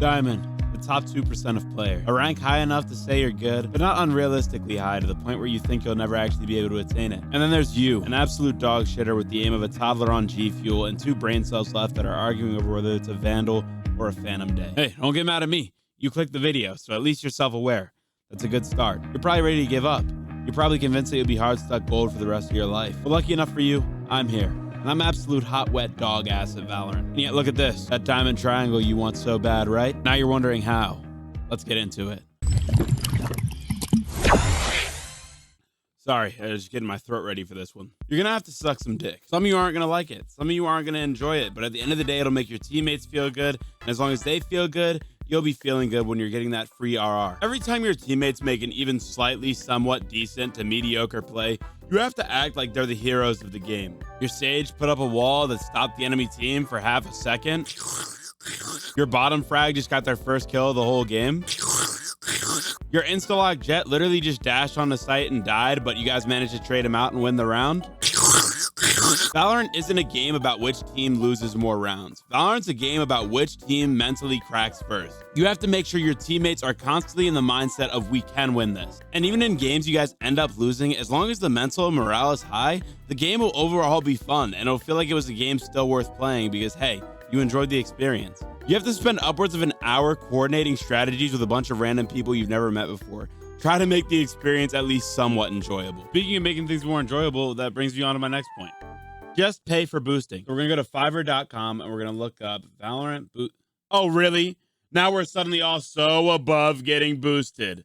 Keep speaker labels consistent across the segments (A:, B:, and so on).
A: Diamond, the top 2% of player. A rank high enough to say you're good, but not unrealistically high to the point where you think you'll never actually be able to attain it. And then there's you, an absolute dog shitter with the aim of a toddler on G Fuel and 2 brain cells left that are arguing over whether it's a Vandal or a Phantom Day. Hey, don't get mad at me. You clicked the video, so at least you're self-aware. That's a good start. You're probably ready to give up. You're probably convinced that you'll be hard-stuck gold for the rest of your life. But lucky enough for you, I'm here. And I'm absolute hot, wet dog ass at Valorant. And yet, look at this. That diamond triangle you want so bad, right? Now you're wondering how. Let's get into it. Sorry, I was just getting my throat ready for this one. You're gonna have to suck some dick. Some of you aren't gonna like it. Some of you aren't gonna enjoy it. But at the end of the day, it'll make your teammates feel good. And as long as they feel good, you'll be feeling good when you're getting that free RR. Every time your teammates make an even slightly somewhat decent to mediocre play, you have to act like they're the heroes of the game. Your Sage put up a wall that stopped the enemy team for half a second. Your bottom frag just got their first kill of the whole game. Your Instalock Jet literally just dashed on the site and died, but you guys managed to trade him out and win the round. Valorant isn't a game about which team loses more rounds. Valorant's a game about which team mentally cracks first. You have to make sure your teammates are constantly in the mindset of we can win this. And even in games you guys end up losing, as long as the mental morale is high, the game will overall be fun and it'll feel like it was a game still worth playing because, hey, you enjoyed the experience. You have to spend upwards of an hour coordinating strategies with a bunch of random people you've never met before. Try to make the experience at least somewhat enjoyable. Speaking of making things more enjoyable, that brings me on to my next point. Just pay for boosting. So we're gonna go to Fiverr.com and we're gonna look up Valorant boost. Oh, really? Now we're suddenly all so above getting boosted.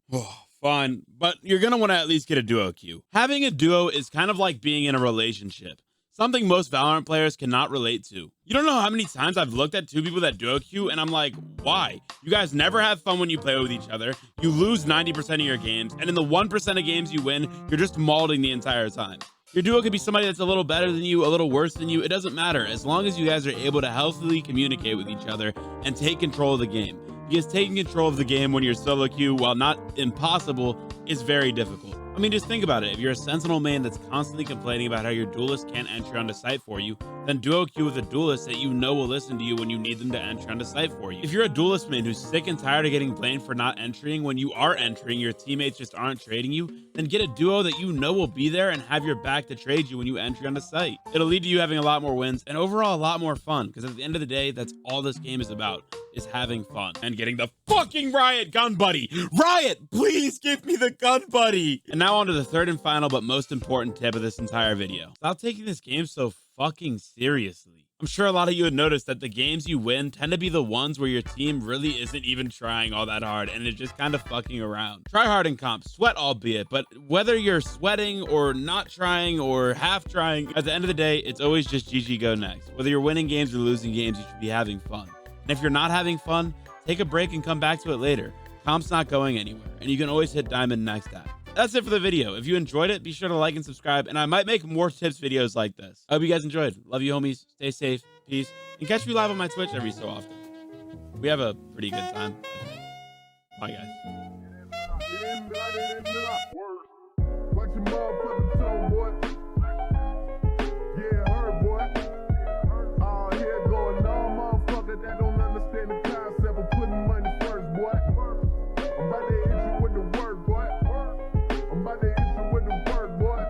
A: Fine, but you're gonna want to at least get a duo queue. Having a duo is kind of like being in a relationship. Something most Valorant players cannot relate to. You don't know how many times I've looked at 2 people that duo queue and I'm like, why? You guys never have fun when you play with each other. You lose 90% of your games, and in the 1% of games you win, you're just mauling the entire time. Your duo could be somebody that's a little better than you, a little worse than you. It doesn't matter as long as you guys are able to healthily communicate with each other and take control of the game. Because taking control of the game when you're solo queue, while not impossible, is very difficult. I mean, just think about it. If you're a Sentinel main that's constantly complaining about how your duelist can't enter onto site for you, then duo queue with a duelist that you know will listen to you when you need them to enter onto site for you. If you're a duelist main who's sick and tired of getting blamed for not entering when you are entering, your teammates just aren't trading you, then get a duo that you know will be there and have your back to trade you when you enter onto site. It'll lead to you having a lot more wins and overall a lot more fun, because at the end of the day, that's all this game is about, is having fun and getting the fucking Riot gun buddy. Riot, please give me the gun buddy. And now on to the third and final but most important tip of this entire video. Stop taking this game so fucking seriously. I'm sure a lot of you have noticed that the games you win tend to be the ones where your team really isn't even trying all that hard and is just kind of fucking around. Try hard in comp, sweat albeit, but whether you're sweating or not trying or half trying, at the end of the day, it's always just GG go next. Whether you're winning games or losing games, you should be having fun. And if you're not having fun, take a break and come back to it later. Comp's not going anywhere, and you can always hit diamond next time. That's it for the video. If you enjoyed it, be sure to like and subscribe, and I might make more tips videos like this. I hope you guys enjoyed. Love you, homies. Stay safe. Peace. And catch me live on my Twitch every so often. We have a pretty good time, I think. Bye, guys.